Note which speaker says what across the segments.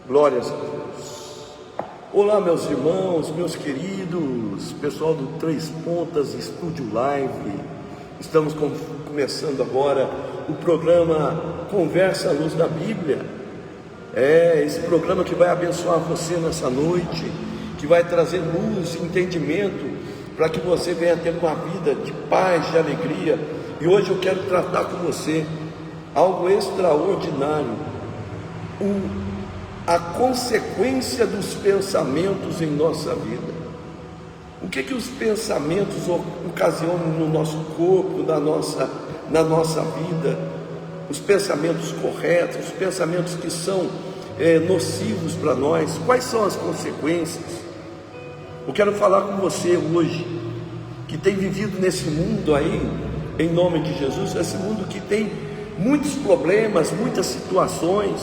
Speaker 1: Glórias a Deus. Olá, meus irmãos, meus queridos, pessoal do Três Pontas Estúdio Live. Estamos começando agora o programa Conversa à Luz da Bíblia. Esse programa que vai abençoar você nessa noite, que vai trazer luz e entendimento para que você venha ter uma vida de paz, de alegria. E hoje eu quero tratar com você algo extraordinário, a consequência dos pensamentos em nossa vida. O que os pensamentos ocasionam no nosso corpo, na nossa vida? Os pensamentos corretos, os pensamentos que são nocivos para nós. Quais são as consequências? Eu quero falar com você hoje, que tem vivido nesse mundo aí, em nome de Jesus, esse mundo que tem muitos problemas, muitas situações,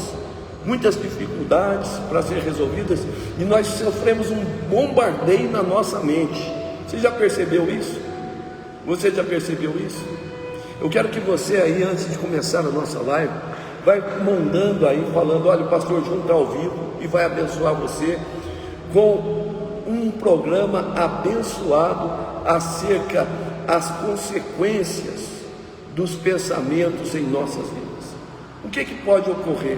Speaker 1: muitas dificuldades para ser resolvidas, e nós sofremos um bombardeio na nossa mente. Você já percebeu isso? Você já percebeu isso? Eu quero que você aí, antes de começar a nossa live, vai mandando aí, falando: olha, o pastor Júnior está ao vivo e vai abençoar você com um programa abençoado acerca das consequências dos pensamentos em nossas vidas. O que pode ocorrer?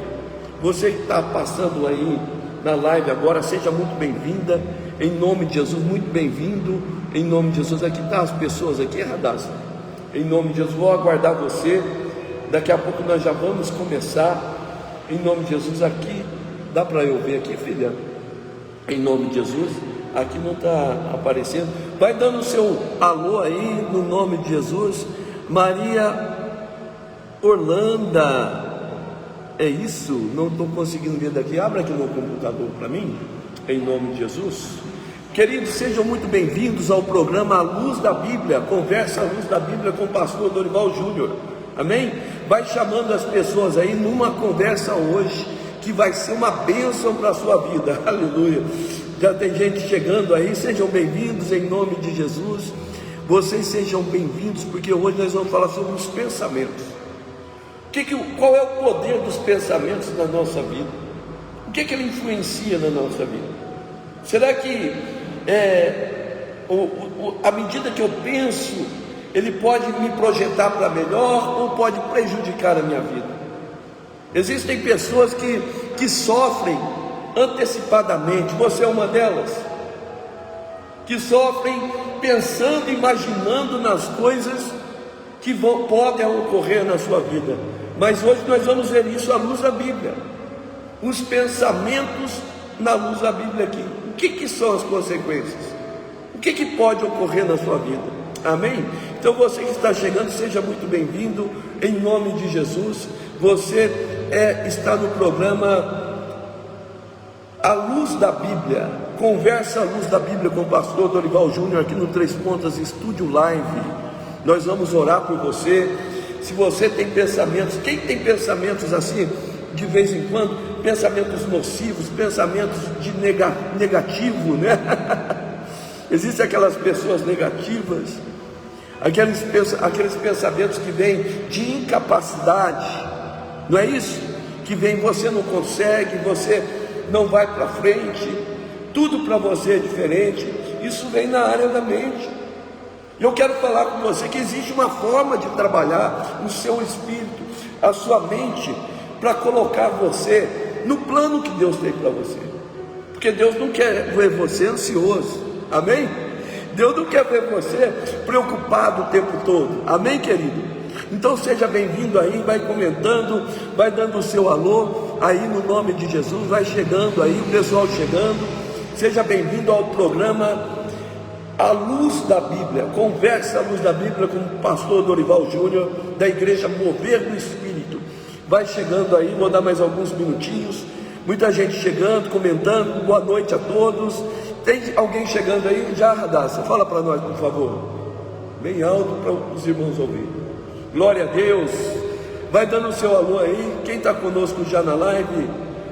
Speaker 1: Você que está passando aí na live agora, seja muito bem-vinda, em nome de Jesus, muito bem-vindo, em nome de Jesus. Aqui estão as pessoas aqui, Radassa, em nome de Jesus, vou aguardar você, daqui a pouco nós já vamos começar, em nome de Jesus. Aqui, dá para eu ver aqui, filha? Em nome de Jesus, aqui não está aparecendo, vai dando o seu alô aí, no nome de Jesus. Maria Orlando, é isso? Não estou conseguindo ver daqui. Abra aqui no computador para mim, em nome de Jesus. Queridos, sejam muito bem-vindos ao programa A Luz da Bíblia, Conversa à Luz da Bíblia com o pastor Dorival Júnior. Amém? Vai chamando as pessoas aí numa conversa hoje, que vai ser uma bênção para a sua vida. Aleluia. Já tem gente chegando aí, sejam bem-vindos em nome de Jesus. Vocês sejam bem-vindos, porque hoje nós vamos falar sobre os pensamentos. Qual é o poder dos pensamentos na nossa vida? O que ele influencia na nossa vida? Será que à medida que eu penso, ele pode me projetar para melhor ou pode prejudicar a minha vida? Existem pessoas que sofrem antecipadamente. Você é uma delas? Que sofrem pensando, imaginando nas coisas que podem ocorrer na sua vida. Mas hoje nós vamos ver isso à luz da Bíblia. Os pensamentos na luz da Bíblia aqui. O que são as consequências? O que pode ocorrer na sua vida? Amém? Então você que está chegando, seja muito bem-vindo, em nome de Jesus. Você está no programa A Luz da Bíblia, Conversa à Luz da Bíblia com o pastor Dorival Júnior, aqui no Três Pontas Estúdio Live. Nós vamos orar por você. Se você tem pensamentos, quem tem pensamentos assim, de vez em quando, pensamentos nocivos, pensamentos de negativo, né? Existem aquelas pessoas negativas, aqueles pensamentos que vêm de incapacidade, não é isso? Que vem, você não consegue, você não vai para frente, tudo para você é diferente. Isso vem na área da mente. Eu quero falar com você que existe uma forma de trabalhar o seu espírito, a sua mente, para colocar você no plano que Deus tem para você. Porque Deus não quer ver você ansioso, amém? Deus não quer ver você preocupado o tempo todo, amém, querido? Então seja bem-vindo aí, vai comentando, vai dando o seu alô aí no nome de Jesus, vai chegando aí, o pessoal chegando. Seja bem-vindo ao programa A Luz da Bíblia, Conversa à Luz da Bíblia com o pastor Dorival Júnior, da igreja Mover do Espírito. Vai chegando aí, vou dar mais alguns minutinhos. Muita gente chegando, comentando. Boa noite a todos. Tem alguém chegando aí? Já, Radassa, fala para nós, por favor, bem alto para os irmãos ouvirem. Glória a Deus. Vai dando o seu alô aí. Quem está conosco já na live,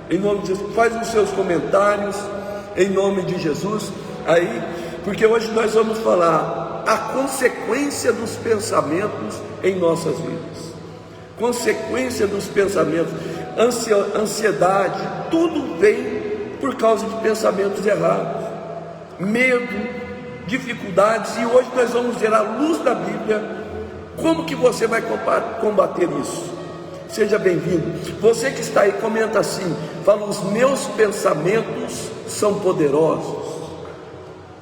Speaker 1: em nome de Jesus, faz os seus comentários, em nome de Jesus aí, porque hoje nós vamos falar a consequência dos pensamentos em nossas vidas. Consequência dos pensamentos. ansiedade, tudo vem por causa de pensamentos errados, medo, dificuldades. E hoje nós vamos ver à luz da Bíblia como que você vai combater isso. Seja bem-vindo. Você que está aí, comenta assim, fala: os meus pensamentos são poderosos.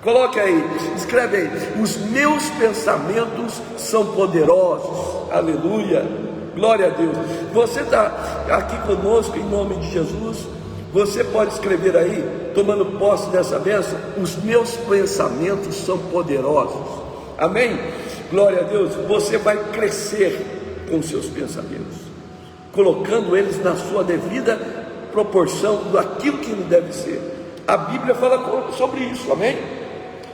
Speaker 1: Coloque aí, escreve aí: os meus pensamentos são poderosos. Aleluia, glória a Deus. Você está aqui conosco em nome de Jesus. Você pode escrever aí, tomando posse dessa bênção: os meus pensamentos são poderosos. Amém? Glória a Deus. Você vai crescer com os seus pensamentos, colocando eles na sua devida proporção daquilo que ele deve ser. A Bíblia fala sobre isso, amém?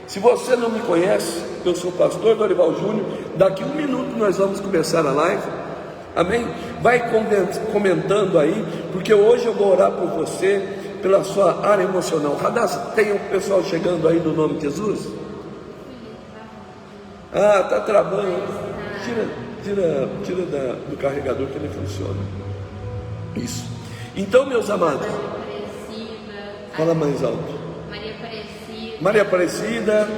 Speaker 1: Se você não me conhece, eu sou o pastor Dorival Júnior. Daqui 1 minuto nós vamos começar a live, amém? Vai comentando aí, porque hoje eu vou orar por você, pela sua área emocional. Radassa, tem um pessoal chegando aí no nome de Jesus? Ah, está travando. Tira do carregador que ele funciona. Isso. Então, meus amados, fala mais alto. Maria Aparecida,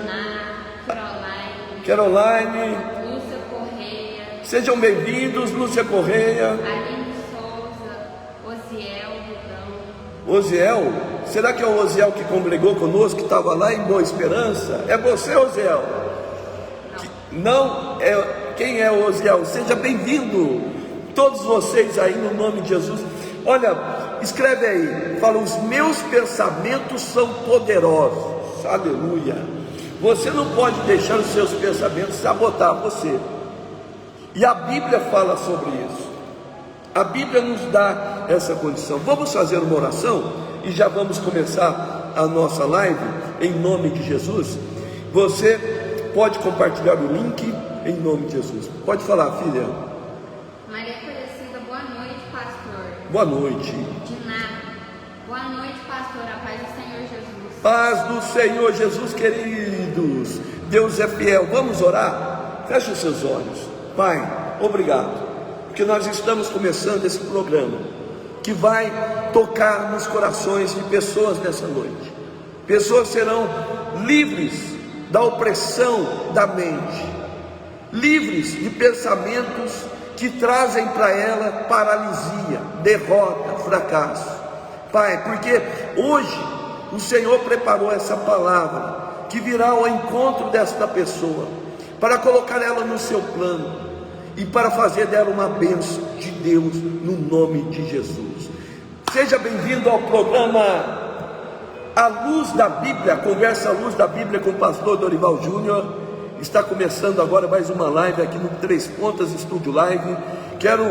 Speaker 1: Caroline,
Speaker 2: Lúcia Correia,
Speaker 1: sejam bem-vindos. Lúcia Correia,
Speaker 2: Aline Souza, Osiel,
Speaker 1: Osiel, será que é o Osiel que congregou conosco, que estava lá em Boa Esperança? É você, Osiel? Não, quem é o Osiel? Seja bem-vindo, todos vocês aí no nome de Jesus. Olha, escreve aí, fala: os meus pensamentos são poderosos. Aleluia. Você não pode deixar os seus pensamentos sabotar você. E a Bíblia fala sobre isso. A Bíblia nos dá essa condição. Vamos fazer uma oração e já vamos começar a nossa live em nome de Jesus. Você pode compartilhar o link em nome de Jesus. Pode falar, filha.
Speaker 2: Maria Aparecida, boa noite, pastor.
Speaker 1: Boa noite.
Speaker 2: De nada. Boa noite, pastor. A paz do Senhor Jesus.
Speaker 1: Paz do Senhor Jesus, queridos. Deus é fiel. Vamos orar? Feche os seus olhos. Pai, obrigado, porque nós estamos começando esse programa que vai tocar nos corações de pessoas nessa noite. Pessoas serão livres da opressão da mente, livres de pensamentos que trazem para ela paralisia, derrota, fracasso. Pai, porque hoje o Senhor preparou essa palavra que virá ao encontro desta pessoa, para colocar ela no seu plano e para fazer dela uma bênção de Deus, no nome de Jesus. Seja bem-vindo ao programa A Luz da Bíblia, Conversa à Luz da Bíblia com o pastor Dorival Júnior. Está começando agora mais uma live aqui no Três Pontas Estúdio Live. Quero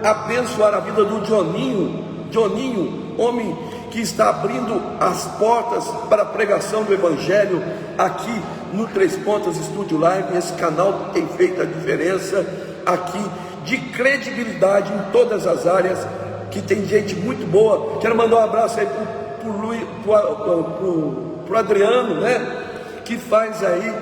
Speaker 1: abençoar a vida do Johninho, homem que está abrindo as portas para a pregação do Evangelho aqui no Três Pontas Estúdio Live. Esse canal tem feito a diferença aqui, de credibilidade em todas as áreas, que tem gente muito boa. Quero mandar um abraço aí pro Adriano, né? Que faz aí,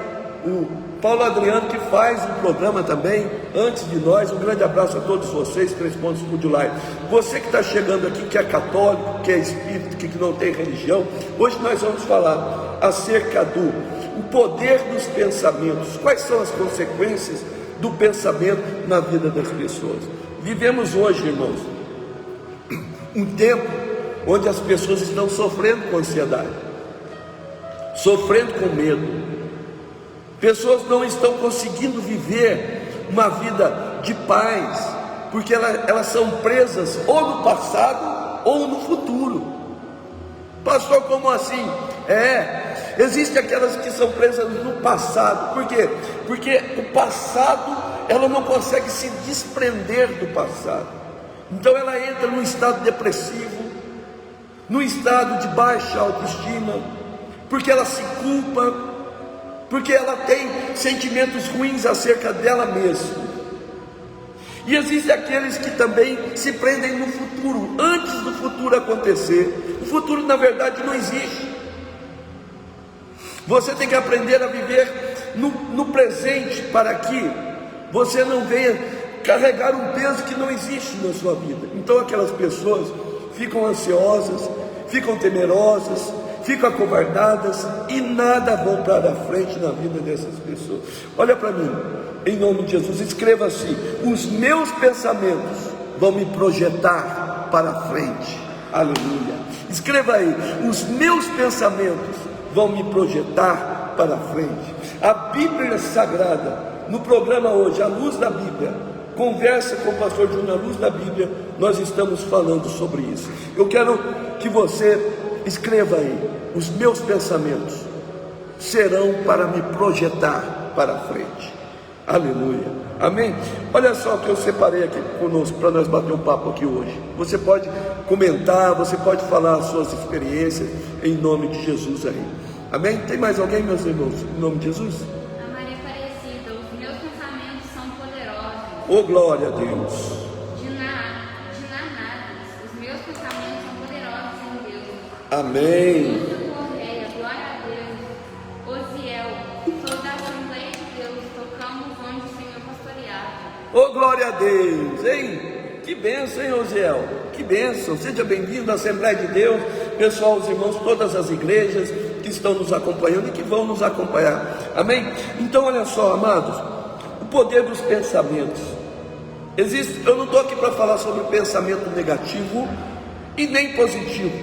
Speaker 1: o Paulo Adriano, que faz o programa também antes de nós. Um grande abraço a todos vocês, Três Pontos Estúdio Live. Você que está chegando aqui, que é católico, que é espírita, que não tem religião, hoje nós vamos falar acerca do poder dos pensamentos. Quais são as consequências do pensamento na vida das pessoas? Vivemos hoje, irmãos, um tempo onde as pessoas estão sofrendo com ansiedade, sofrendo com medo. Pessoas não estão conseguindo viver uma vida de paz, porque elas são presas ou no passado ou no futuro. Pastor, como assim? Existem aquelas que são presas no passado. Por quê? Porque o passado, ela não consegue se desprender do passado. Então ela entra num estado depressivo, num estado de baixa autoestima, porque ela se culpa, porque ela tem sentimentos ruins acerca dela mesma. E existem aqueles que também se prendem no futuro, antes do futuro acontecer. O futuro, na verdade, não existe. Você tem que aprender a viver no presente, para que você não venha carregar um peso que não existe na sua vida. Então aquelas pessoas ficam ansiosas, ficam temerosas, ficam acovardadas e nada vão para frente na vida dessas pessoas. Olha para mim, em nome de Jesus, escreva assim: os meus pensamentos vão me projetar para frente. Aleluia. Escreva aí: os meus pensamentos vão me projetar para frente. A Bíblia Sagrada, no programa hoje, A Luz da Bíblia, conversa com o pastor Júnior, A Luz da Bíblia, nós estamos falando sobre isso. Eu quero que você escreva aí: os meus pensamentos serão para me projetar para frente. Aleluia. Amém? Olha só o que eu separei aqui conosco para nós bater um papo aqui hoje. Você pode comentar, você pode falar as suas experiências em nome de Jesus aí. Amém? Tem mais alguém, meus irmãos, em nome de Jesus?
Speaker 2: A Maria Aparecida: os meus pensamentos são poderosos.
Speaker 1: Oh, glória a Deus.
Speaker 2: De nada, os meus pensamentos são poderosos em Deus.
Speaker 1: Amém.
Speaker 2: Lúcia Correia: glória a Deus. Osiel: sou da Assembleia de Deus, tocamos onde o Senhor pastoreava.
Speaker 1: Oh, glória a Deus, hein? Que bênção, hein, Osiel? Que bênção. Seja bem-vindo à Assembleia de Deus. Pessoal, os irmãos, todas as igrejas que estão nos acompanhando e que vão nos acompanhar. Amém? Então, olha só, amados, o poder dos pensamentos. Existe, eu não estou aqui para falar sobre pensamento negativo e nem positivo.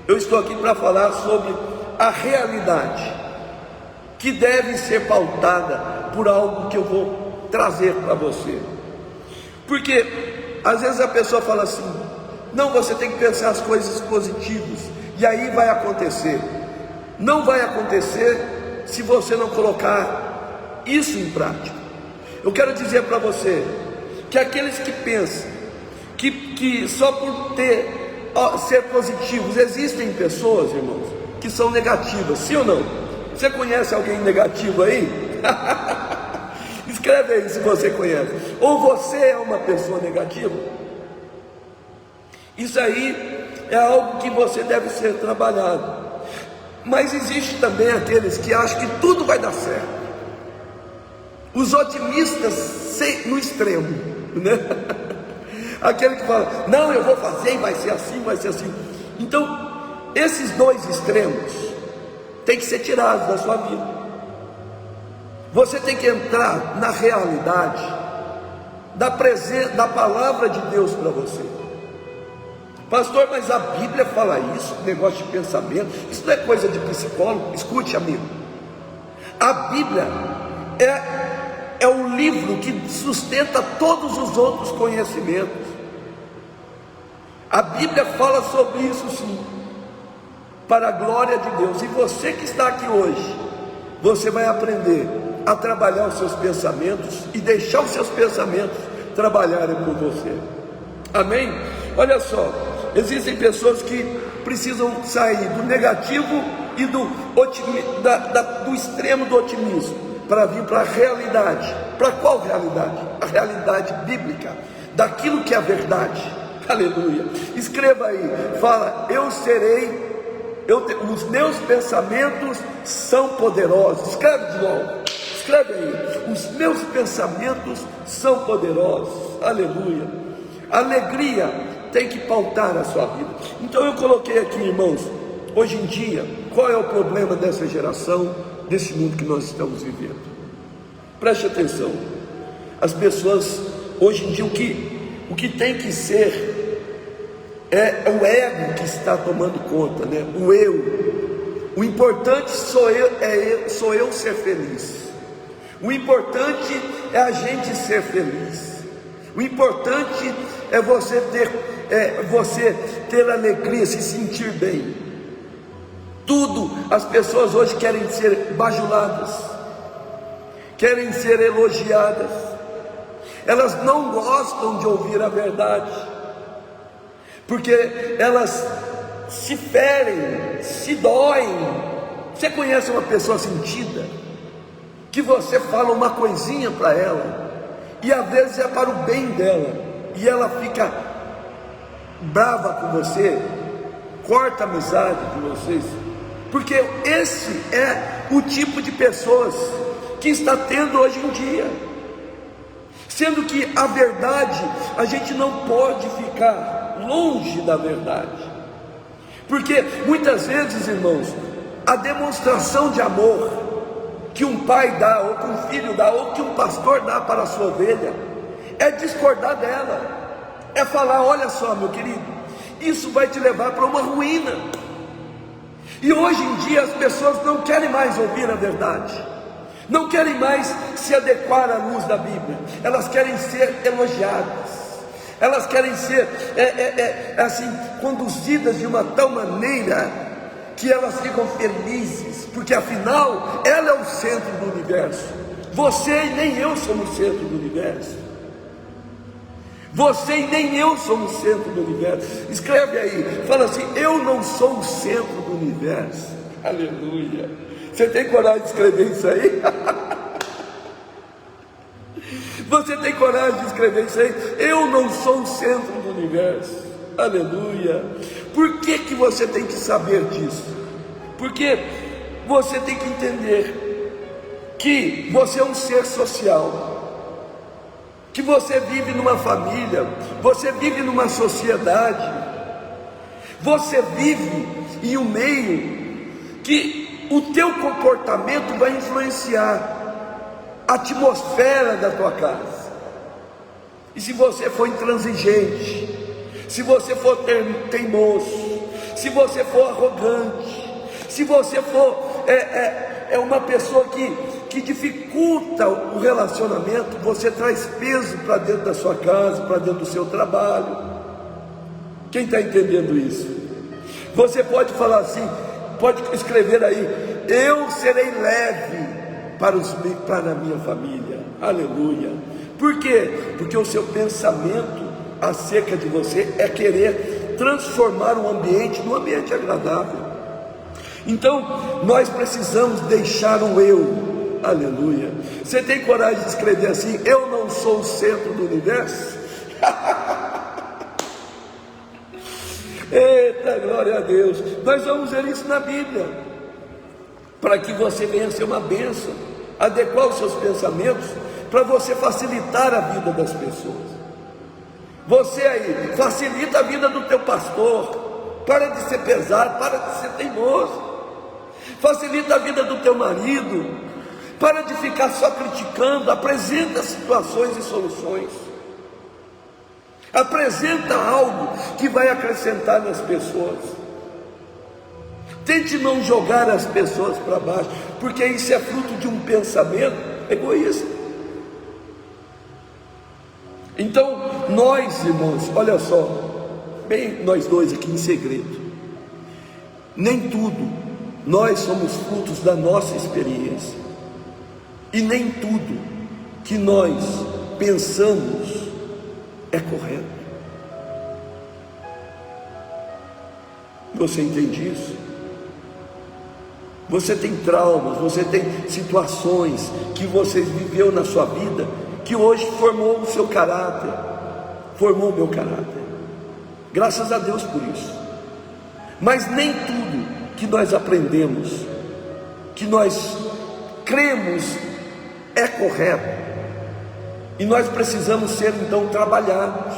Speaker 1: Eu estou aqui para falar sobre a realidade que deve ser pautada por algo que eu vou trazer para você. Porque às vezes a pessoa fala assim: não, você tem que pensar as coisas positivas e aí vai acontecer. Não vai acontecer se você não colocar isso em prática. Eu quero dizer para você que aqueles que pensam que só por ser positivos, existem pessoas, irmãos, que são negativas, sim ou não? Você conhece alguém negativo aí? Escreve aí se você conhece. Ou você é uma pessoa negativa? Isso aí é algo que você deve ser trabalhado. Mas existe também aqueles que acham que tudo vai dar certo. Os otimistas no extremo, né? Aquele que fala: não, eu vou fazer e vai ser assim, vai ser assim. Então, esses dois extremos têm que ser tirados da sua vida. Você tem que entrar na realidade da palavra de Deus para você. Pastor, mas a Bíblia fala isso, negócio de pensamento, isso não é coisa de psicólogo? Escute, amigo, a Bíblia é o livro que sustenta todos os outros conhecimentos. A Bíblia fala sobre isso sim, para a glória de Deus. E você que está aqui hoje, você vai aprender a trabalhar os seus pensamentos e deixar os seus pensamentos trabalharem por você. Amém? Olha só, existem pessoas que precisam sair do negativo e do extremo do otimismo para vir para a realidade. Para qual realidade? A realidade bíblica, daquilo que é a verdade. Aleluia. Escreva aí, fala: os meus pensamentos são poderosos. Escreve de novo. Escreve aí: os meus pensamentos são poderosos. Aleluia. Alegria tem que pautar a sua vida. Então eu coloquei aqui, irmãos, hoje em dia, qual é o problema dessa geração, desse mundo que nós estamos vivendo? Preste atenção. As pessoas hoje em dia, o que tem que ser é o ego que está tomando conta, né? O eu. O importante sou eu ser feliz. O importante é a gente ser feliz. O importante é você ter alegria, se sentir bem. Tudo, as pessoas hoje querem ser bajuladas, querem ser elogiadas. Elas não gostam de ouvir a verdade, porque elas se ferem, se doem. Você conhece uma pessoa sentida, que você fala uma coisinha para ela, e às vezes é para o bem dela, e ela fica brava com você, corta a amizade de vocês, porque esse é o tipo de pessoas que está tendo hoje em dia. Sendo que a verdade, a gente não pode ficar longe da verdade. Porque muitas vezes, irmãos, a demonstração de amor que um pai dá, ou que um filho dá, ou que um pastor dá para a sua ovelha, é discordar dela, é falar: olha só, meu querido, isso vai te levar para uma ruína. E hoje em dia as pessoas não querem mais ouvir a verdade, não querem mais se adequar à luz da Bíblia, elas querem ser elogiadas, elas querem ser assim, conduzidas de uma tal maneira que elas ficam felizes, porque afinal ela é o centro do universo. Você e nem eu somos o centro do universo. Você e nem eu somos o centro do universo. Escreve aí, fala assim: eu não sou o centro do universo. Aleluia. Você tem coragem de escrever isso aí? Você tem coragem de escrever isso aí? Eu não sou o centro do universo. Aleluia. Por que que você tem que saber disso? Porque você tem que entender que você é um ser social, que você vive numa família, você vive numa sociedade, você vive em um meio que o teu comportamento vai influenciar a atmosfera da tua casa. E se você for intransigente, se você for teimoso, se você for arrogante, se você for uma pessoa que dificulta o relacionamento, você traz peso para dentro da sua casa, para dentro do seu trabalho. Quem está entendendo isso? Você pode falar assim, pode escrever aí: eu serei leve para a minha família. Aleluia. Por quê? Porque o seu pensamento acerca de você é querer transformar o ambiente num ambiente agradável. Então nós precisamos deixar o eu. Aleluia. Você tem coragem de escrever assim: eu não sou o centro do universo? Eita, glória a Deus. Nós vamos ver isso na Bíblia, para que você venha ser uma bênção, adequar os seus pensamentos para você facilitar a vida das pessoas. Você aí, facilita a vida do teu pastor, para de ser pesado, para de ser teimoso. Facilita a vida do teu marido, para de ficar só criticando, apresenta situações e soluções. Apresenta algo que vai acrescentar nas pessoas. Tente não jogar as pessoas para baixo, porque isso é fruto de um pensamento egoísta. Então, nós, irmãos, olha só, bem nós dois aqui em segredo, nem tudo nós somos frutos da nossa experiência, e nem tudo que nós pensamos é correto. Você entende isso? Você tem traumas, você tem situações que você viveu na sua vida, que hoje formou o seu caráter, formou o meu caráter. Graças a Deus por isso. Mas nem tudo que nós aprendemos, que nós cremos, é correto. E nós precisamos ser então trabalhados.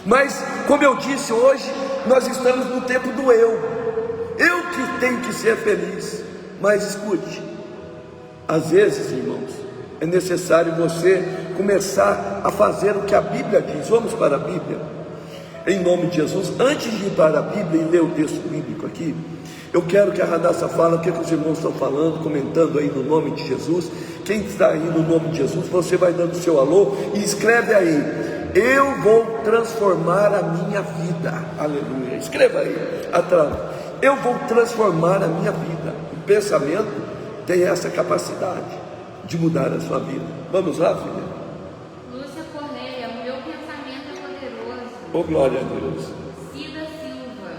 Speaker 1: Mas, como eu disse, hoje nós estamos no tempo do eu que tenho que ser feliz. Mas escute, às vezes, irmãos, é necessário você começar a fazer o que a Bíblia diz. Vamos para a Bíblia, em nome de Jesus. Antes de ir para a Bíblia e ler o texto bíblico aqui, eu quero que a Radassa fale o que os irmãos estão falando, comentando aí no nome de Jesus. Quem está aí no nome de Jesus, você vai dando o seu alô e escreve aí: eu vou transformar a minha vida. Aleluia. Escreva aí atrás: eu vou transformar a minha vida. O pensamento tem essa capacidade de mudar a sua vida. Vamos lá, filha?
Speaker 2: Lúcia Correia: o meu pensamento é poderoso.
Speaker 1: Oh, glória a Deus.
Speaker 2: Cida Silva: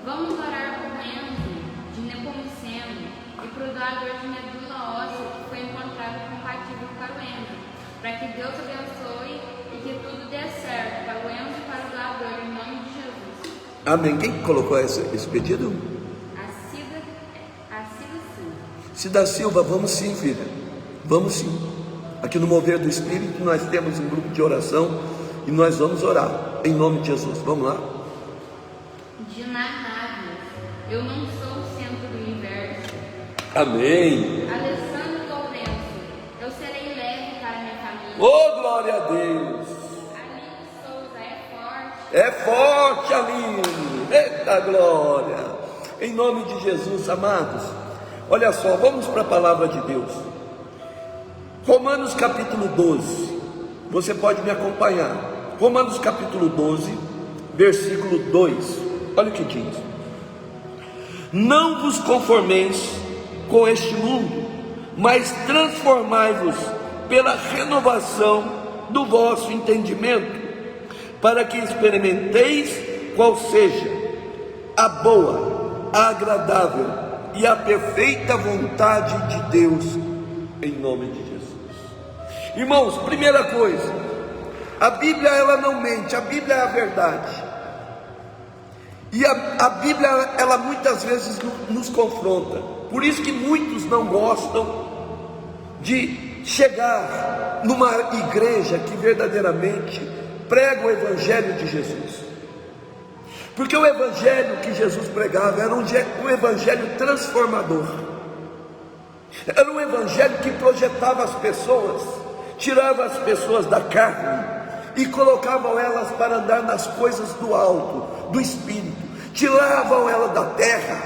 Speaker 2: vamos orar por Enzo de Nepomuceno e para o doador de medula óssea que foi encontrado compatível para o Enzo, para que Deus abençoe e que tudo dê certo para o Enzo e para o doador, em nome de Jesus.
Speaker 1: Amém. Quem colocou esse pedido?
Speaker 2: A Cida Silva.
Speaker 1: Cida Silva, vamos sim, filha. Vamos sim. Aqui no Mover do Espírito nós temos um grupo de oração E nós vamos orar em nome de Jesus. Vamos lá?
Speaker 2: Dinanárias, eu não sou o centro do universo.
Speaker 1: Amém.
Speaker 2: Alessandro Lourenço, eu serei leve para minha família.
Speaker 1: Oh, glória a Deus.
Speaker 2: Aline Souza, é forte.
Speaker 1: É forte, Aline. Eita glória. Em nome de Jesus, amados. Olha só, vamos para a palavra de Deus. Romanos capítulo 12. Você pode me acompanhar. Romanos capítulo 12, versículo 2. Olha o que diz: não vos conformeis com este mundo, mas transformai-vos pela renovação do vosso entendimento, para que experimenteis qual seja a boa, a agradável e a perfeita vontade de Deus, em nome de Jesus. Irmãos, primeira coisa, a Bíblia ela não mente, a Bíblia é a verdade. E a Bíblia ela muitas vezes nos confronta. Por isso que muitos não gostam de chegar numa igreja que verdadeiramente prega o Evangelho de Jesus. Porque o Evangelho que Jesus pregava era um Evangelho transformador. Era um Evangelho que projetava as pessoas, tirava as pessoas da carne e colocavam elas para andar nas coisas do alto, do Espírito. Tiravam elas da terra,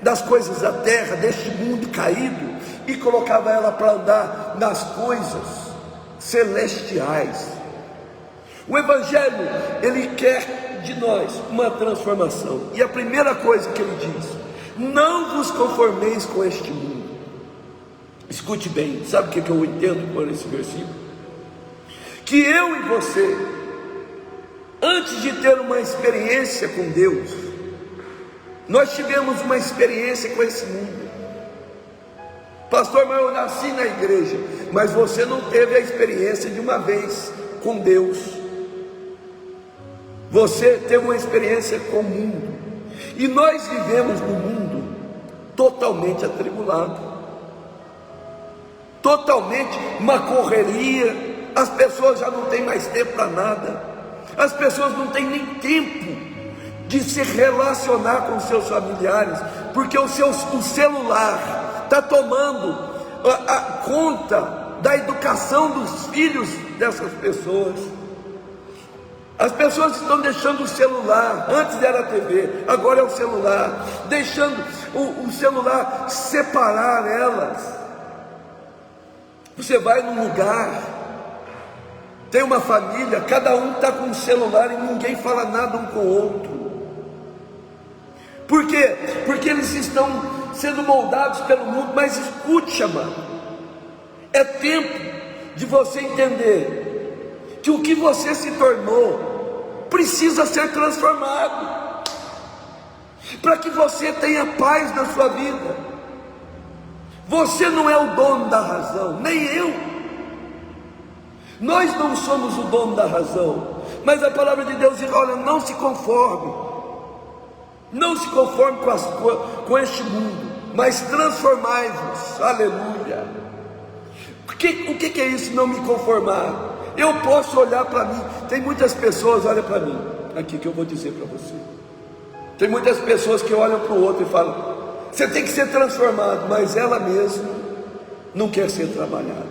Speaker 1: das coisas da terra, deste mundo caído, e colocavam ela para andar nas coisas celestiais. O Evangelho, ele quer de nós uma transformação. E a primeira coisa que ele diz: não vos conformeis com este mundo. Escute bem, sabe o que eu entendo por esse versículo? Que eu e você, antes de ter uma experiência com Deus, nós tivemos uma experiência com esse mundo. Pastor, mas eu nasci na igreja. Mas você não teve a experiência de uma vez com Deus. Você teve uma experiência com o mundo. E nós vivemos num mundo totalmente atribulado, totalmente uma correria. As pessoas já não têm mais tempo para nada. As pessoas não têm nem tempo de se relacionar com seus familiares, porque o celular está tomando a conta da educação dos filhos dessas pessoas. As pessoas estão deixando o celular, antes era a TV, agora é o celular, deixando o celular separar elas. Você vai num lugar, tem uma família, cada um está com o celular e ninguém fala nada um com o outro. Por quê? Porque eles estão sendo moldados pelo mundo. Mas escute, amado, é tempo de você entender que o que você se tornou precisa ser transformado, para que você tenha paz na sua vida. Você não é o dono da razão, nem eu. Nós não somos o dono da razão, mas a palavra de Deus diz: olha, não se conforme. Não se conforme com este mundo, mas transformai-vos. Aleluia. O que é isso, não me conformar? Eu posso olhar para mim. Tem muitas pessoas, olha para mim, aqui que eu vou dizer para você. Tem muitas pessoas que olham para o outro e falam: você tem que ser transformado, mas ela mesma não quer ser trabalhada.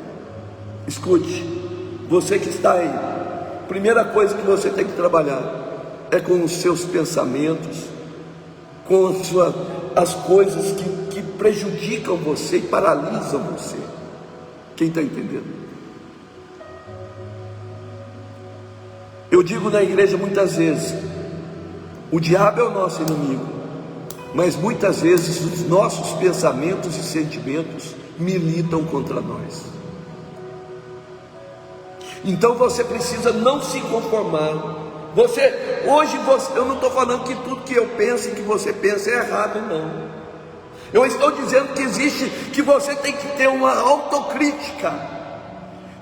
Speaker 1: Escute, você que está aí, primeira coisa que você tem que trabalhar é com os seus pensamentos, com as coisas que prejudicam você e paralisam você. Quem está entendendo? Eu digo na igreja muitas vezes: o diabo é o nosso inimigo, mas muitas vezes os nossos pensamentos e sentimentos militam contra nós. Então você precisa não se conformar. Eu não estou falando que tudo que eu penso e que você pensa é errado, não. Eu estou dizendo que você tem que ter uma autocrítica,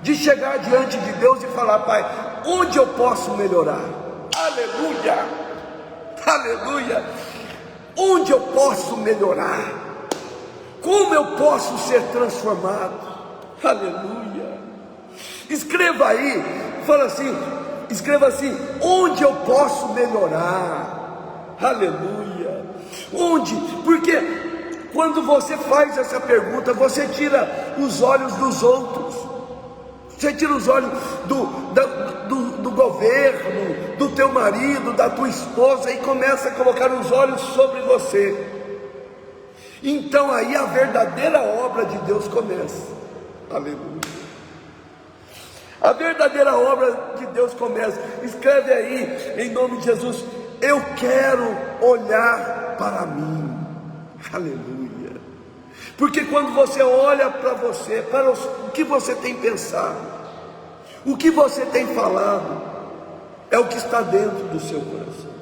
Speaker 1: de chegar diante de Deus e falar: Pai, onde eu posso melhorar? Aleluia, aleluia. Onde eu posso melhorar? Como eu posso ser transformado? Aleluia. Escreva aí, fala assim: escreva assim: onde eu posso melhorar? Aleluia. Onde? Porque quando você faz essa pergunta, você tira os olhos dos outros, você tira os olhos do governo, do teu marido, da tua esposa, e começa a colocar os olhos sobre você. Então aí a verdadeira obra de Deus começa. Aleluia. A verdadeira obra de Deus começa. Escreve aí, em nome de Jesus: eu quero olhar para mim. Aleluia. Porque quando você olha para você, para o que você tem pensado, o que você tem falado, é o que está dentro do seu coração.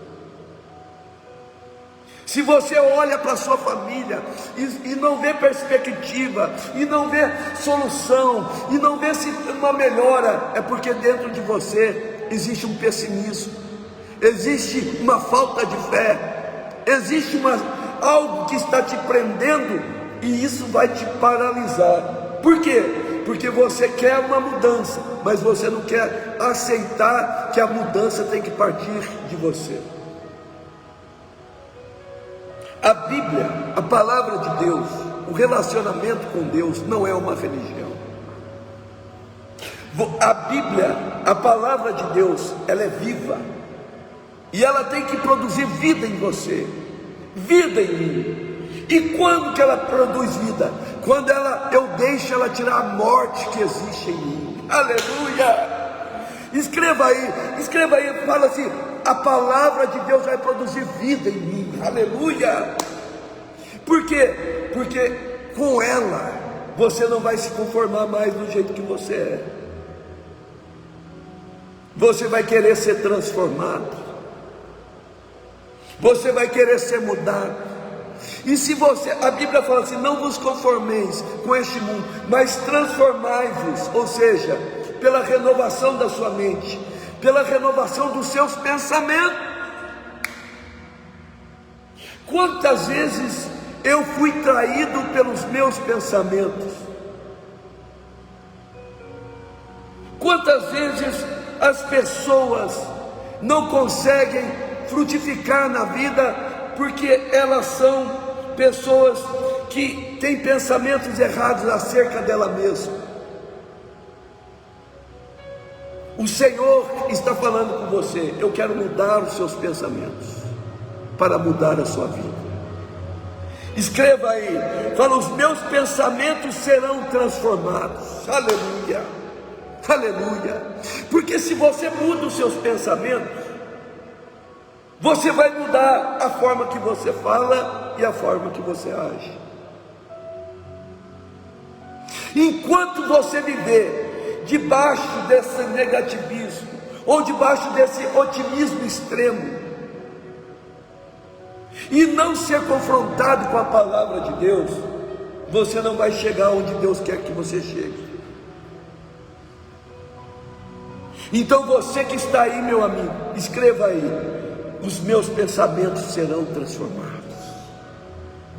Speaker 1: Se você olha para a sua família e não vê perspectiva, e não vê solução, e não vê uma melhora, é porque dentro de você existe um pessimismo, existe uma falta de fé, existe algo que está te prendendo, e isso vai te paralisar. Por quê? Porque você quer uma mudança, mas você não quer aceitar que a mudança tem que partir de você. A Bíblia, a palavra de Deus, o relacionamento com Deus não é uma religião. A Bíblia, a palavra de Deus, ela é viva, e ela tem que produzir vida em você, vida em mim. E quando que ela produz vida? Quando eu deixo ela tirar a morte que existe em mim. Aleluia! Escreva aí, fala assim: a palavra de Deus vai produzir vida em mim. Aleluia! Por quê? Porque com ela você não vai se conformar mais do jeito que você é. Você vai querer ser transformado, você vai querer ser mudado. E se a Bíblia fala assim: não vos conformeis com este mundo, mas transformai-vos, ou seja, pela renovação da sua mente, pela renovação dos seus pensamentos. Quantas vezes eu fui traído pelos meus pensamentos? Quantas vezes as pessoas não conseguem frutificar na vida porque elas são pessoas que têm pensamentos errados acerca dela mesma? O Senhor está falando com você: eu quero mudar os seus pensamentos para mudar a sua vida. Escreva aí, fala: os meus pensamentos serão transformados. Aleluia, aleluia. Porque se você muda os seus pensamentos, você vai mudar a forma que você fala e a forma que você age. Enquanto você viver debaixo desse negativismo, ou debaixo desse otimismo extremo, e não ser confrontado com a palavra de Deus, você não vai chegar onde Deus quer que você chegue. Então você que está aí, meu amigo, escreva aí: os meus pensamentos serão transformados.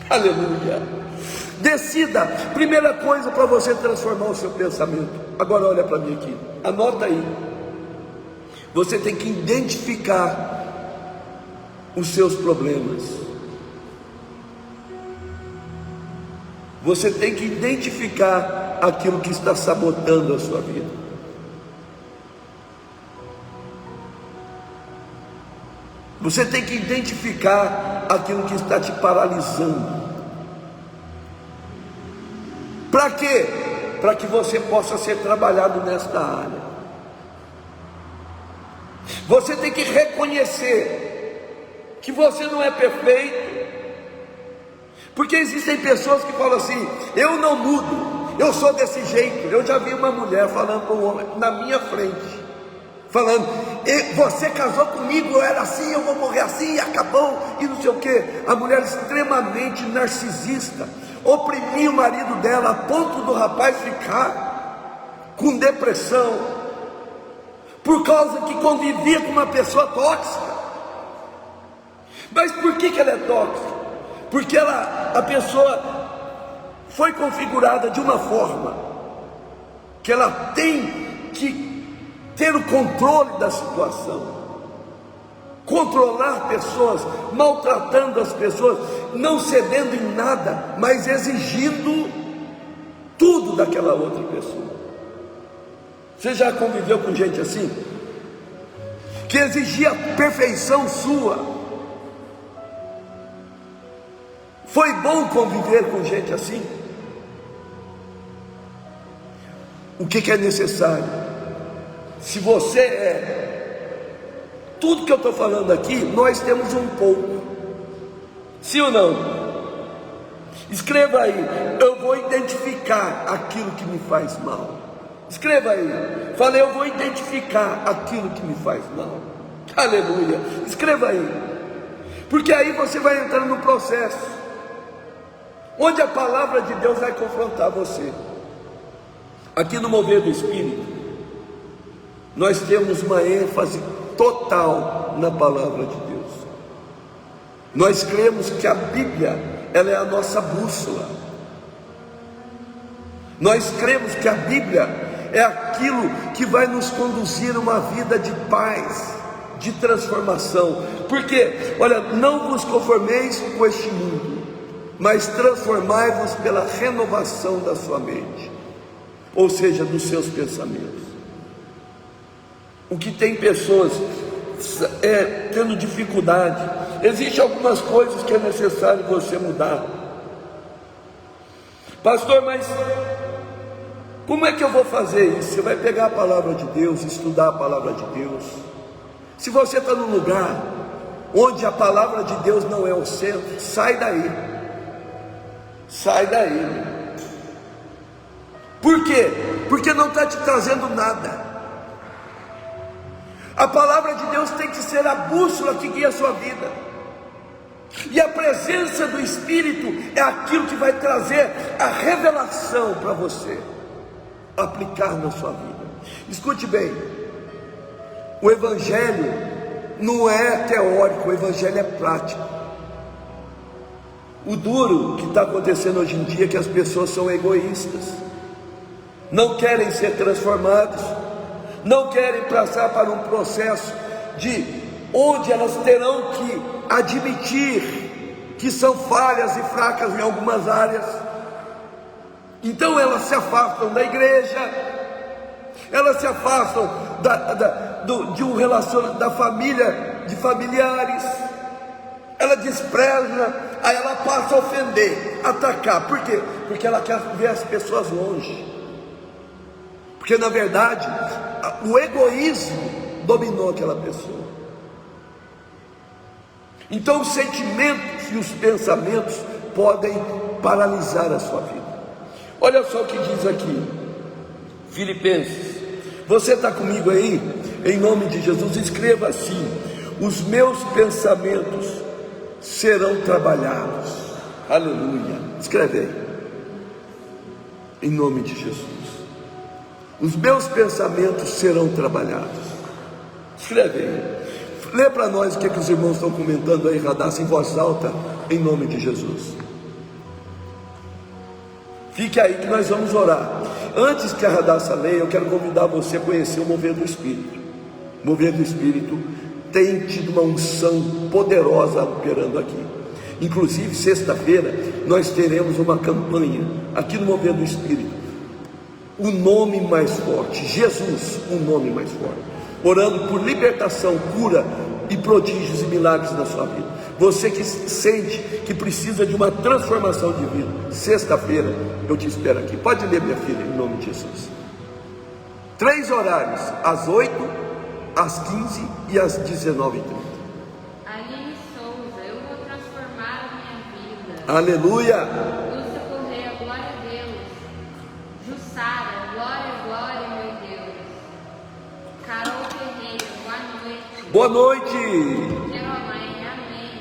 Speaker 1: Aleluia. Decida. Primeira coisa para você transformar o seu pensamento. Agora olha para mim aqui, anota aí. Você tem que identificar os seus problemas. Você tem que identificar aquilo que está sabotando a sua vida. Você tem que identificar aquilo que está te paralisando. Para quê? Para que você possa ser trabalhado nesta área. Você tem que reconhecer que você não é perfeito. Porque existem pessoas que falam assim: eu não mudo, eu sou desse jeito. Eu já vi uma mulher falando para um homem na minha frente, falando: você casou comigo, eu era assim, eu vou morrer assim, e acabou, e não sei o que. A mulher extremamente narcisista oprimia o marido dela a ponto do rapaz ficar com depressão, por causa que convivia com uma pessoa tóxica. Mas por que ela é tóxica? Porque a pessoa foi configurada de uma forma que ela tem que ter o controle da situação, controlar pessoas, maltratando as pessoas, não cedendo em nada, mas exigindo tudo daquela outra pessoa. Você já conviveu com gente assim? Que exigia perfeição sua? Foi bom conviver com gente assim? O que é necessário? Se você é tudo que eu estou falando aqui, nós temos um pouco. Sim ou não? Escreva aí: eu vou identificar aquilo que me faz mal. Escreva aí. Falei: eu vou identificar aquilo que me faz mal. Aleluia. Escreva aí. Porque aí você vai entrar no processo onde a palavra de Deus vai confrontar você. Aqui no Mover do Espírito, nós temos uma ênfase total na palavra de Deus. Nós cremos que a Bíblia, ela é a nossa bússola. Nós cremos que a Bíblia é aquilo que vai nos conduzir a uma vida de paz, de transformação. Porque, olha, não vos conformeis com este mundo, mas transformai-vos pela renovação da sua mente, ou seja, dos seus pensamentos. O que tem pessoas tendo dificuldade, existem algumas coisas que é necessário você mudar. Pastor, mas como é que eu vou fazer isso? Você vai pegar a palavra de Deus, estudar a palavra de Deus. Se você está num lugar onde a palavra de Deus não é o centro, sai daí. Sai daí. Por quê? Porque não está te trazendo nada. A palavra de Deus tem que ser a bússola que guia a sua vida. E a presença do Espírito é aquilo que vai trazer a revelação para você aplicar na sua vida. Escute bem, o Evangelho não é teórico, o Evangelho é prático. O duro que está acontecendo hoje em dia é que as pessoas são egoístas, não querem ser transformados, não querem passar para um processo onde elas terão que admitir que são falhas e fracas em algumas áreas. Então elas se afastam da igreja, elas se afastam de um relacionamento da família, de familiares. Ela despreza, aí ela passa a ofender, atacar. Por quê? Porque ela quer ver as pessoas longe. Porque na verdade o egoísmo dominou aquela pessoa. Então os sentimentos e os pensamentos podem paralisar a sua vida. Olha só o que diz aqui, Filipenses. Você está comigo aí? Em nome de Jesus, escreva assim: os meus pensamentos serão trabalhados. Aleluia. Escreve aí, em nome de Jesus. Os meus pensamentos serão trabalhados. Escreve aí. Lê para nós o que os irmãos estão comentando aí, Radassa, em voz alta, em nome de Jesus. Fique aí que nós vamos orar. Antes que a Radassa leia, eu quero convidar você a conhecer o Mover do Espírito. O Mover do Espírito tem tido uma unção poderosa operando aqui. Inclusive, sexta-feira, nós teremos uma campanha aqui no Mover do Espírito. O nome mais forte, Jesus, o nome mais forte. Orando por libertação, cura e prodígios e milagres na sua vida. Você que sente que precisa de uma transformação de vida, sexta-feira eu te espero aqui. Pode ler, minha filha, em nome de Jesus. 3 horários, às 8, às 15 e às 19h30.
Speaker 2: Aline Souza, eu vou transformar a minha vida.
Speaker 1: Aleluia.
Speaker 2: Lúcia Correia, glória a Deus. Jussara, glória, meu Deus. Carol Ferreira, boa noite.
Speaker 1: Boa noite.
Speaker 2: Caroline, amém.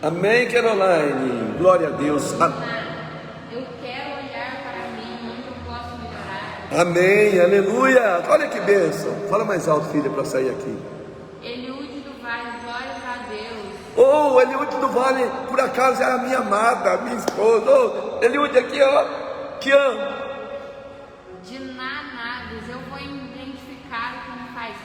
Speaker 1: Amém, Caroline. Glória a Deus.
Speaker 2: Eu quero olhar para mim, onde eu posso melhorar.
Speaker 1: Amém, aleluia. Olha que bênção. Fala mais alto, filha, para sair aqui.
Speaker 2: Eliude do Vale, glórias a Deus.
Speaker 1: Oh, Eliude do Vale, por acaso é a minha amada, a minha esposa. Oh, Eliude aqui, ó, te amo.
Speaker 2: De Naves, eu vou identificar o que me faz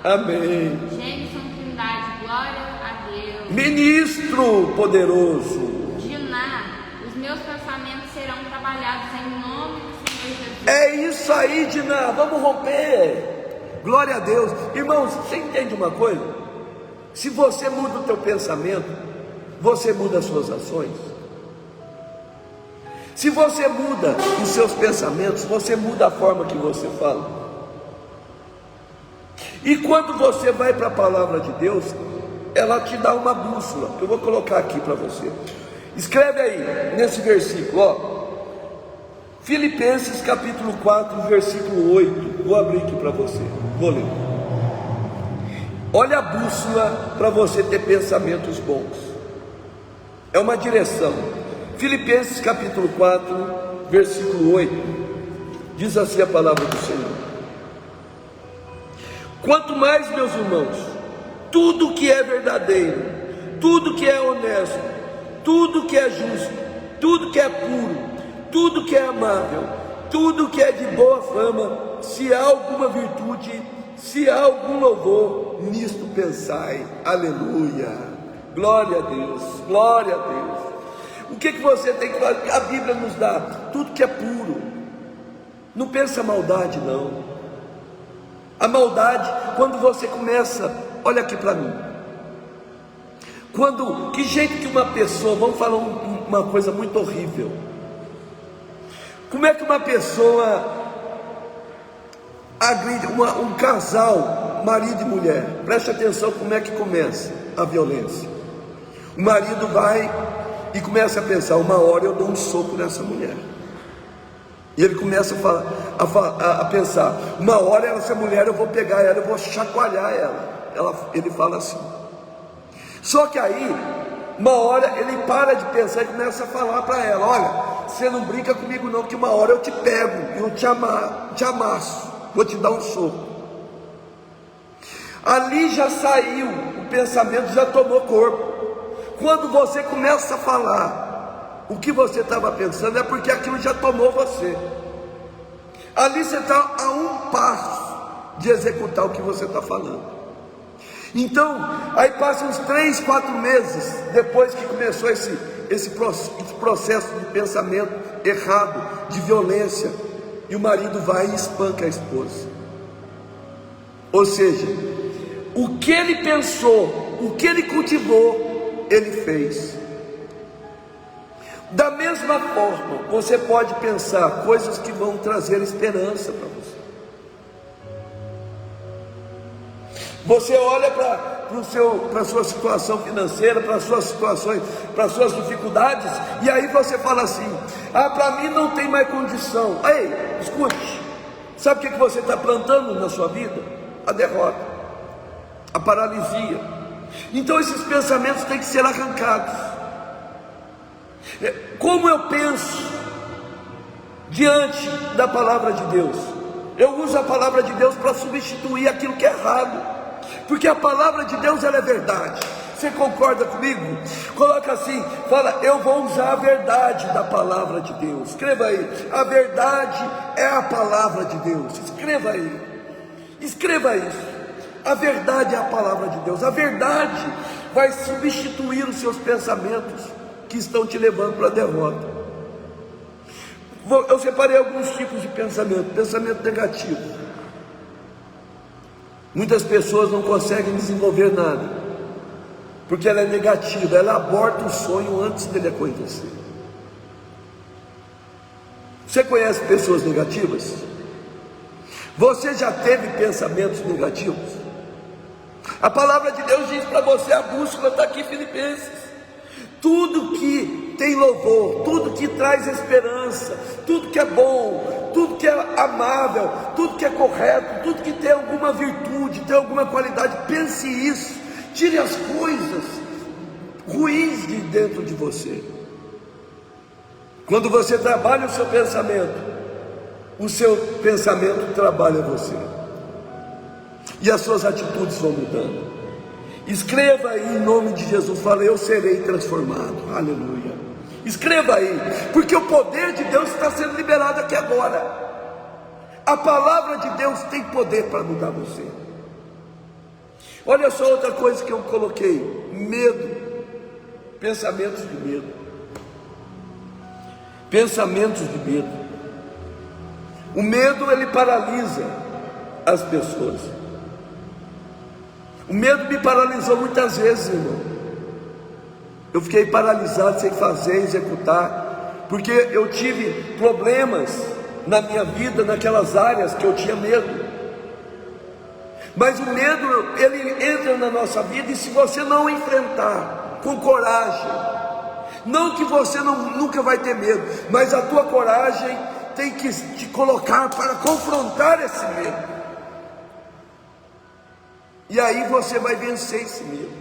Speaker 1: Amém.
Speaker 2: Gênison Trindade, glória a Deus.
Speaker 1: Ministro poderoso.
Speaker 2: Diná, os meus pensamentos serão trabalhados em nome do Senhor Jesus.
Speaker 1: É isso aí, Diná, vamos romper. Glória a Deus. Irmãos, você entende uma coisa? Se você muda o teu pensamento, você muda as suas ações. Se você muda os seus pensamentos, você muda a forma que você fala. E quando você vai para a palavra de Deus, ela te dá uma bússola. Eu vou colocar aqui para você. Escreve aí, nesse versículo, ó. Filipenses capítulo 4, versículo 8. Vou abrir aqui para você. Vou ler. Olha a bússola para você ter pensamentos bons. É uma direção. Filipenses capítulo 4, versículo 8. Diz assim a palavra do Senhor: quanto mais, meus irmãos, tudo que é verdadeiro, tudo que é honesto, tudo que é justo, tudo que é puro, tudo que é amável, tudo que é de boa fama, se há alguma virtude, se há algum louvor, nisto pensai. Aleluia, glória a Deus, glória a Deus. O que você tem que fazer? A Bíblia nos dá tudo que é puro. Não pensa maldade, não. A maldade, quando você começa, olha aqui para mim. Que jeito que uma pessoa, vamos falar uma coisa muito horrível. Como é que uma pessoa agride um casal, marido e mulher? Preste atenção como é que começa a violência. O marido vai e começa a pensar: uma hora eu dou um soco nessa mulher. E ele começa a pensar: uma hora essa mulher, eu vou pegar ela, eu vou chacoalhar ela. Ele fala assim. Só que aí, uma hora ele para de pensar e começa a falar para ela: olha, você não brinca comigo não, que uma hora eu te pego, eu te amasso, vou te dar um soco. Ali já saiu, o pensamento já tomou corpo. Quando você começa a falar o que você estava pensando, é porque aquilo já tomou você. Ali você está a um passo de executar o que você está falando. Então, aí passa uns 3, 4 meses depois que começou esse processo de pensamento errado, de violência, e o marido vai e espanca a esposa. Ou seja, o que ele pensou, o que ele cultivou, ele fez. Da mesma forma, você pode pensar coisas que vão trazer esperança para você. Você olha para a sua situação financeira, para as suas situações, para as suas dificuldades, e aí você fala assim: ah, para mim não tem mais condição. Ei, escute, sabe o que você está plantando na sua vida? A derrota, a paralisia. Então esses pensamentos têm que ser arrancados. Como eu penso diante da palavra de Deus? Eu uso a palavra de Deus para substituir aquilo que é errado, porque a palavra de Deus, ela é verdade. Você concorda comigo? Coloca assim, fala: eu vou usar a verdade da palavra de Deus. Escreva aí: a verdade é a palavra de Deus. Escreva aí, escreva isso. A verdade é a palavra de Deus. A verdade vai substituir os seus pensamentos que estão te levando para a derrota. Eu separei alguns tipos de pensamento. Pensamento negativo. Muitas pessoas não conseguem desenvolver nada, porque ela é negativa, ela aborta o sonho antes dele acontecer. Você conhece pessoas negativas? Você já teve pensamentos negativos? A palavra de Deus diz para você, a bússola está aqui, Filipenses. Tudo que tem louvor, tudo que traz esperança, tudo que é bom, tudo que é amável, tudo que é correto, tudo que tem alguma virtude, tem alguma qualidade, pense isso. Tire as coisas ruins de dentro de você. Quando você trabalha o seu pensamento trabalha você, e as suas atitudes vão mudando. Escreva aí em nome de Jesus, fala: eu serei transformado. Aleluia. Escreva aí, porque o poder de Deus está sendo liberado aqui agora. A palavra de Deus tem poder para mudar você. Olha só outra coisa que eu coloquei: medo, pensamentos de medo, pensamentos de medo. O medo, ele paralisa as pessoas. O medo me paralisou muitas vezes, irmão. Eu fiquei paralisado, sem fazer, executar, porque eu tive problemas na minha vida, naquelas áreas que eu tinha medo. Mas o medo, ele entra na nossa vida, e se você não enfrentar com coragem, não que você nunca vai ter medo, mas a tua coragem tem que te colocar para confrontar esse medo, e aí você vai vencer esse medo,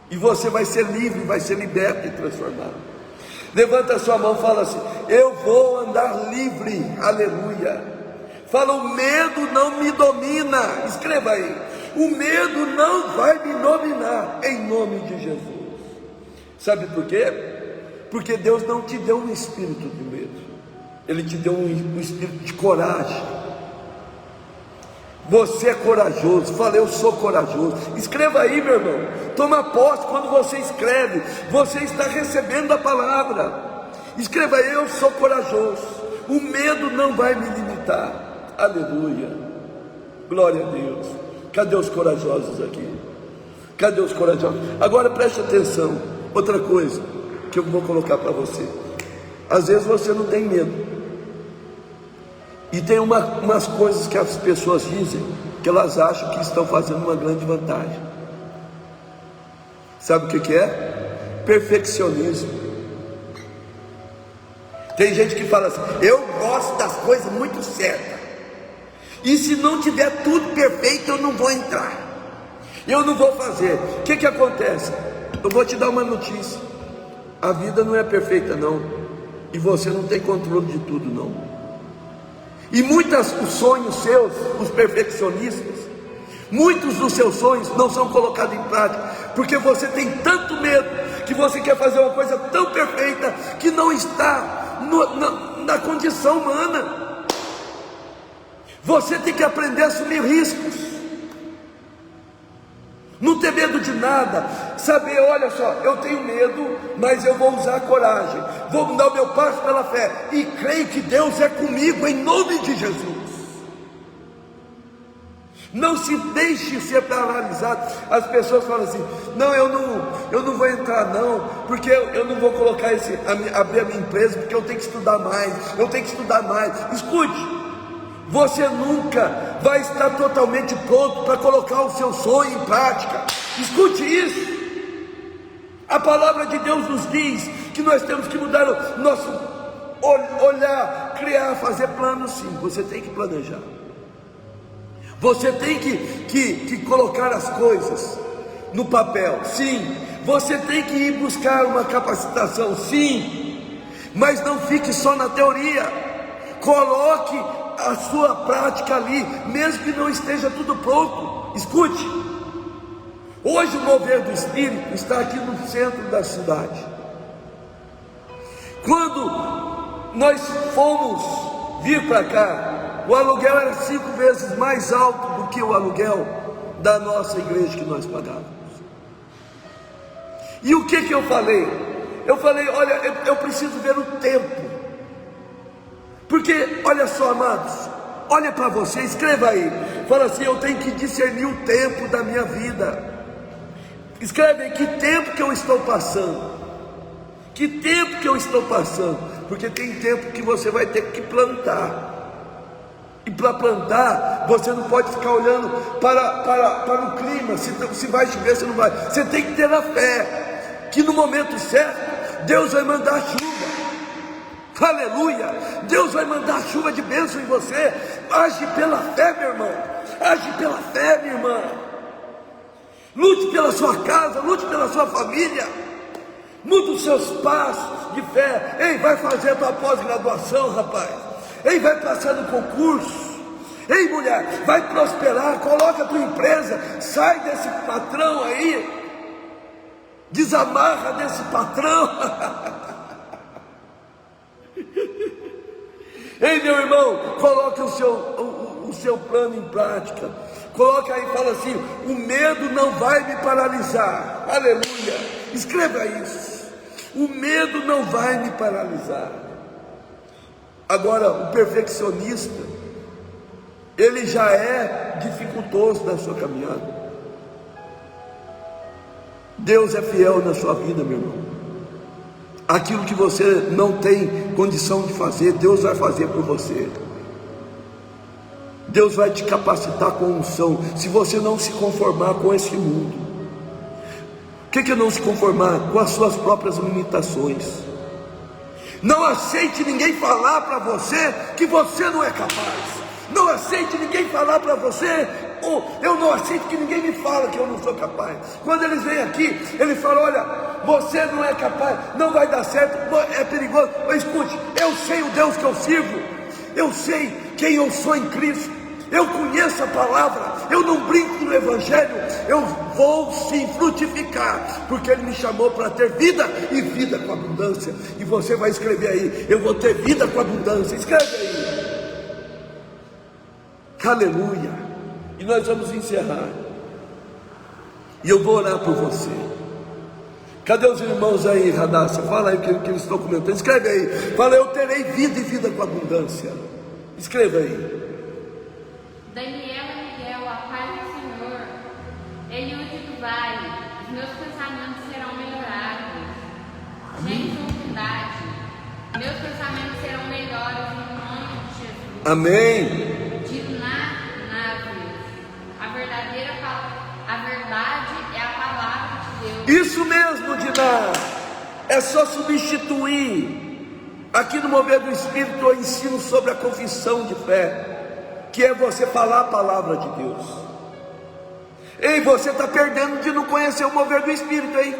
Speaker 1: e você vai ser livre, vai ser liberto e transformado. Levanta a sua mão e fala assim: eu vou andar livre, aleluia. Fala: o medo não me domina. Escreva aí: o medo não vai me dominar, em nome de Jesus. Sabe por quê? Porque Deus não te deu um espírito de medo, Ele te deu um espírito de coragem. Você é corajoso. Fala: eu sou corajoso. Escreva aí, meu irmão. Toma posse. Quando você escreve, você está recebendo a palavra. Escreva aí: eu sou corajoso. O medo não vai me limitar. Aleluia, glória a Deus. Cadê os corajosos aqui? Cadê os corajosos? Agora preste atenção, outra coisa que eu vou colocar para você. Às vezes você não tem medo, e tem umas coisas que as pessoas dizem, que elas acham que estão fazendo uma grande vantagem. Sabe o que é? Perfeccionismo. Tem gente que fala assim: eu gosto das coisas muito certas, e se não tiver tudo perfeito, eu não vou entrar, eu não vou fazer. O que acontece? Eu vou te dar uma notícia: a vida não é perfeita não, e você não tem controle de tudo não. E os sonhos seus, os perfeccionistas, muitos dos seus sonhos não são colocados em prática, porque você tem tanto medo, que você quer fazer uma coisa tão perfeita, que não está na condição humana. Você tem que aprender a assumir riscos, não ter medo de nada, saber: olha só, eu tenho medo, mas eu vou usar a coragem, vou dar o meu passo pela fé, e creio que Deus é comigo, em nome de Jesus. Não se deixe ser paralisado. As pessoas falam assim: não, eu não vou entrar não, porque eu não vou colocar abrir a minha empresa, porque eu tenho que estudar mais, Escute, você nunca vai estar totalmente pronto para colocar o seu sonho em prática. Escute isso. A palavra de Deus nos diz que nós temos que mudar o nosso olhar, criar, fazer planos. Sim, você tem que planejar, você tem que colocar as coisas no papel. Sim, você tem que ir buscar uma capacitação. Sim, mas não fique só na teoria. Coloque a sua prática ali, mesmo que não esteja tudo pronto. Escute, hoje o mover do Espírito está aqui no centro da cidade. Quando nós fomos vir para cá, o aluguel era 5 vezes mais alto do que o aluguel da nossa igreja que nós pagávamos. E o que eu falei? Eu falei: olha, eu preciso ver o tempo. Porque, olha só, amados, olha para você, escreva aí. Fala assim: eu tenho que discernir o tempo da minha vida. Escreve aí: que tempo que eu estou passando. Que tempo que eu estou passando. Porque tem tempo que você vai ter que plantar. E para plantar, você não pode ficar olhando para o clima, se vai chover, se não vai. Você tem que ter a fé, que no momento certo, Deus vai mandar chuva. Aleluia, Deus vai mandar chuva de bênção em você. Age pela fé, meu irmão. Age pela fé, minha irmã. Lute pela sua casa, lute pela sua família. Muda os seus passos de fé. Ei, vai fazer a tua pós-graduação, rapaz. Ei, vai passar no concurso. Ei, mulher, vai prosperar. Coloca a tua empresa. Sai desse patrão aí. Desamarra desse patrão. Ei, meu irmão, coloque o seu plano em prática. Coloca aí e fala assim: o medo não vai me paralisar. Aleluia. Escreva isso. O medo não vai me paralisar. Agora, o perfeccionista, ele já é dificultoso na sua caminhada. Deus é fiel na sua vida, meu irmão. Aquilo que você não tem condição de fazer, Deus vai fazer por você. Deus vai te capacitar com unção, se você não se conformar com esse mundo. O que é não se conformar? Com as suas próprias limitações. Não aceite ninguém falar para você que você não é capaz. Não aceite ninguém falar para você, eu não aceito que ninguém me fale que eu não sou capaz. Quando eles vêm aqui, eles falam: olha, você não é capaz, não vai dar certo, é perigoso. Mas escute, eu sei o Deus que eu sirvo, eu sei quem eu sou em Cristo, eu conheço a palavra, eu não brinco no Evangelho, eu vou sim frutificar, porque Ele me chamou para ter vida e vida com abundância. E você vai escrever aí: eu vou ter vida com abundância. Escreve aí. Aleluia. E nós vamos encerrar, e eu vou orar por você. Cadê os irmãos aí, Radassa? Fala aí o que eles estão comentando. Escreve aí. Fala: eu terei vida e vida com abundância. Escreva aí.
Speaker 2: Daniela Miguel, a paz do Senhor. Eliúde do Vale, os meus pensamentos serão melhorados. Gente, humildade, meus pensamentos serão melhores no nome de Jesus.
Speaker 1: Amém.
Speaker 2: A verdade é a palavra de Deus.
Speaker 1: Isso mesmo, Diná. É só substituir. Aqui no Mover do Espírito eu ensino sobre a confissão de fé, que é você falar a palavra de Deus. Ei, você está perdendo de não conhecer o Mover do Espírito, hein?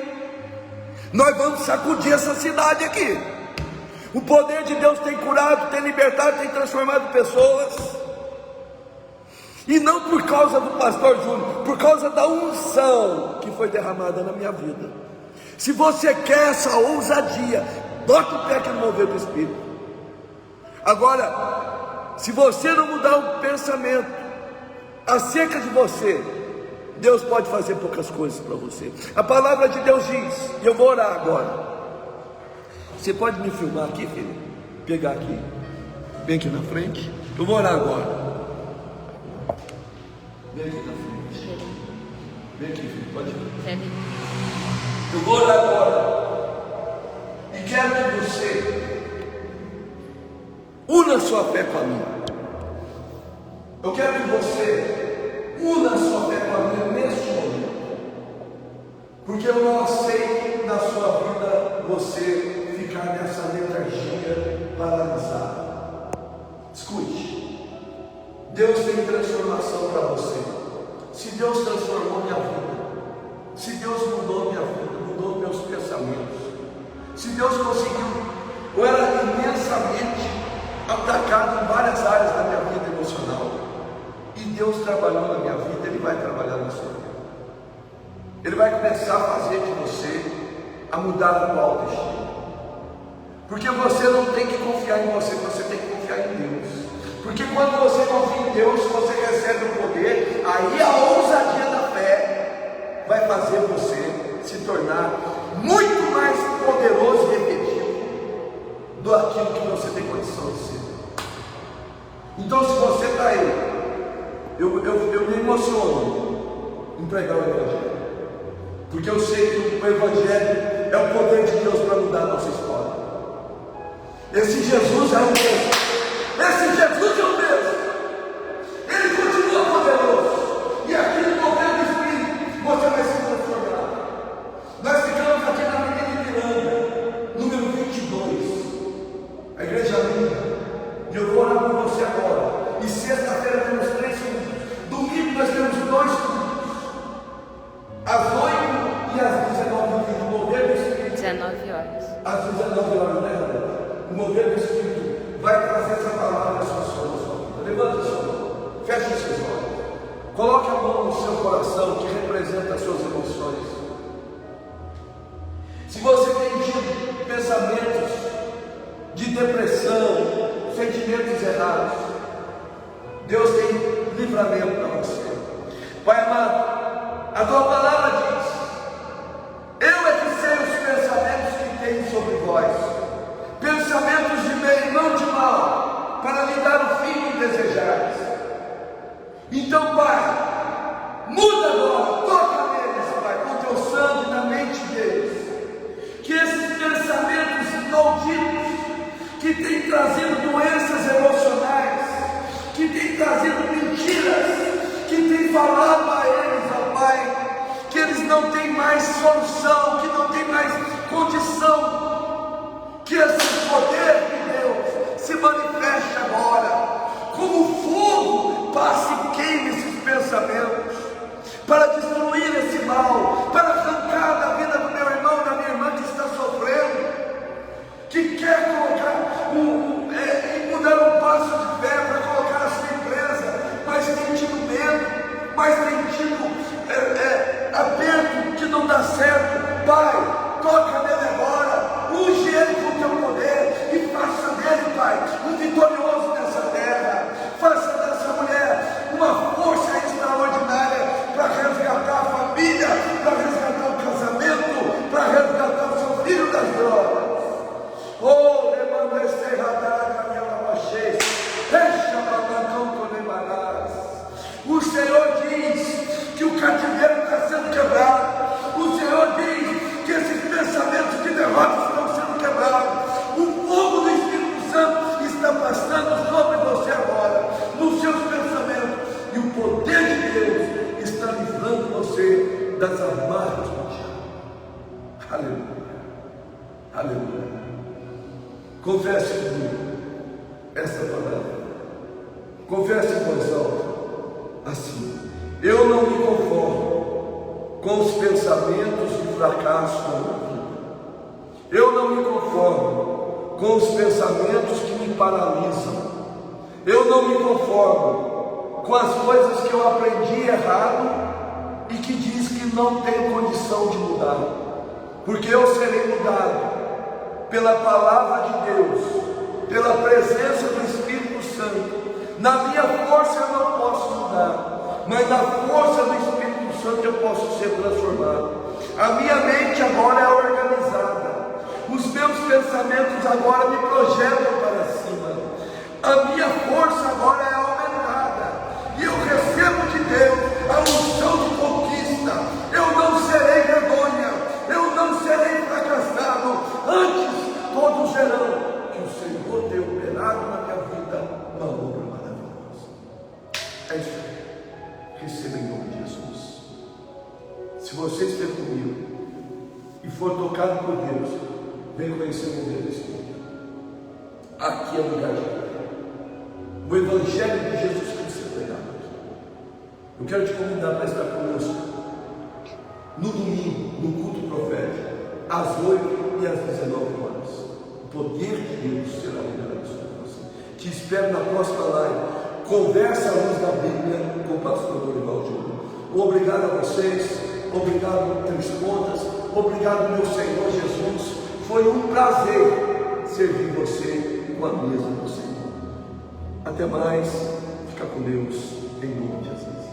Speaker 1: Nós vamos sacudir essa cidade aqui. O poder de Deus tem curado, tem libertado, tem transformado pessoas. E não por causa do pastor Júnior, por causa da unção que foi derramada na minha vida. Se você quer essa ousadia, bota o pé aqui no Mover do Espírito. Agora, se você não mudar o pensamento acerca de você, Deus pode fazer poucas coisas para você. A palavra de Deus diz, e eu vou orar agora. Você pode me filmar aqui, filho? Pegar aqui, bem aqui na frente. Eu vou orar agora. Vem aqui na frente. Vem aqui, filho, pode vir. Eu vou orar agora. E quero que você una sua fé com a minha. Eu quero que você una sua fé com a minha neste momento. Porque eu não aceito na sua vida você ficar nessa letargia paralisada. Escute. Deus tem transformação para você. Se Deus transformou minha vida, se Deus mudou minha vida, mudou meus pensamentos, se Deus conseguiu, eu era imensamente atacado em várias áreas da minha vida emocional, e Deus trabalhou na minha vida, Ele vai trabalhar na sua vida. Ele vai começar a fazer de você a mudar a tua autoestima, porque você não tem que confiar em você, você tem que confiar em Deus. Porque quando você confia em Deus, você recebe o poder, aí a ousadia da fé vai fazer você se tornar muito mais poderoso e efetivo do aquilo que você tem condição de ser. Então, se você está aí, eu me emociono em pregar o Evangelho, porque eu sei que o Evangelho é o poder de Deus para mudar a nossa história. Esse Jesus é o mesmo. Esse Jesus é o mesmo. Ele continua poderoso. E aqui no Mover do Espírito você vai se transformar. Nós ficamos aqui na Avenida Ipiranga, número 22. A igreja linda. E eu vou orar por você agora. E sexta-feira temos 3 cultos. Domingo nós temos 2 cultos. Às 8 e às 19 horas. O Mover do Espírito.
Speaker 2: 19 horas.
Speaker 1: Às 19 horas, né, Roberto? O Mover do Espírito vai trazer essa palavra às pessoas. Levanta o seu mão, feche os seus olhos, coloque a mão no seu coração que representa as suas emoções. Se você tem tido pensamentos de depressão, sentimentos errados, Deus tem livramento para você. Pai amado, a tua palavra diz: eu é que sei os pensamentos que tenho sobre vós, pensamentos de bem, não de mal, para lhe dar o fim que desejais. Então, Pai, muda agora, toca neles, Pai, com teu sangue na mente deles, que esses pensamentos malditos, que têm trazido doenças emocionais, que têm trazido mentiras, que têm falado a eles, ó Pai, que eles não têm mais solução, que não têm mais condição, que esse poder de Deus se manifeste agora, como fogo, passe e queime esses pensamentos, para destruir esse mal, para arrancar da vida do meu irmão, da minha irmã que está sofrendo, que quer colocar mudar um passo de fé para colocar a sua empresa, mas tem tido medo, mas tem tido aperto que não dá certo. Pai, toca nele agora, unge ele com teu poder e faça dele, Pai, um vitorioso nessa terra. Faça dessa mulher uma força extraordinária para resgatar a família, para resgatar o casamento, para resgatar o seu filho das drogas. Oh, levanta esse radar, minha machê, deixa babacão comemorar. O Senhor diz que o cativeiro está sendo quebrado. O Senhor diz que esses pensamentos de derrota estão sendo quebrados. O fogo do Espírito Santo está passando sobre você agora, nos seus pensamentos, e o poder de Deus está livrando você das amarras do diabo. Aleluia, aleluia. Confesse comigo essa palavra, confesse em voz alta, assim: eu não me conformo com os pensamentos de fracasso na minha vida. Eu não me conformo com os pensamentos que me paralisam. Eu não me conformo com as coisas que eu aprendi errado e que diz que não tenho condição de mudar, porque eu serei mudado pela palavra de Deus, pela presença do Espírito Santo. Na minha força eu não posso mudar, mas na força do Espírito Santo eu posso ser transformado. A minha mente agora é organizada, os meus pensamentos agora me projetam para cima, a minha força agora é aumentada, e eu recebo de Deus a unção de conquista. Eu não serei vergonha, eu não serei fracassado, antes todos verão que o Senhor tem operado na minha vida uma obra maravilhosa. É isso aí. Receba em nome de Jesus. Se você estiver comigo e for tocado por Deus, vem conhecer o poder do Espírito. Aqui é o lugar de Deus. O Evangelho de Jesus Cristo é pregado. Eu quero te convidar para estar conosco no domingo, no culto profético, às 8 e às 19 horas. O poder de Deus será liberado sobre você. Te espero na próxima live. Conversa à luz da Bíblia com o pastor Dorival Júnior. Obrigado a vocês, obrigado Três Pontas, obrigado meu Senhor Jesus. Foi um prazer servir você com a mesa do Senhor. Até mais, fica com Deus, em nome de Jesus.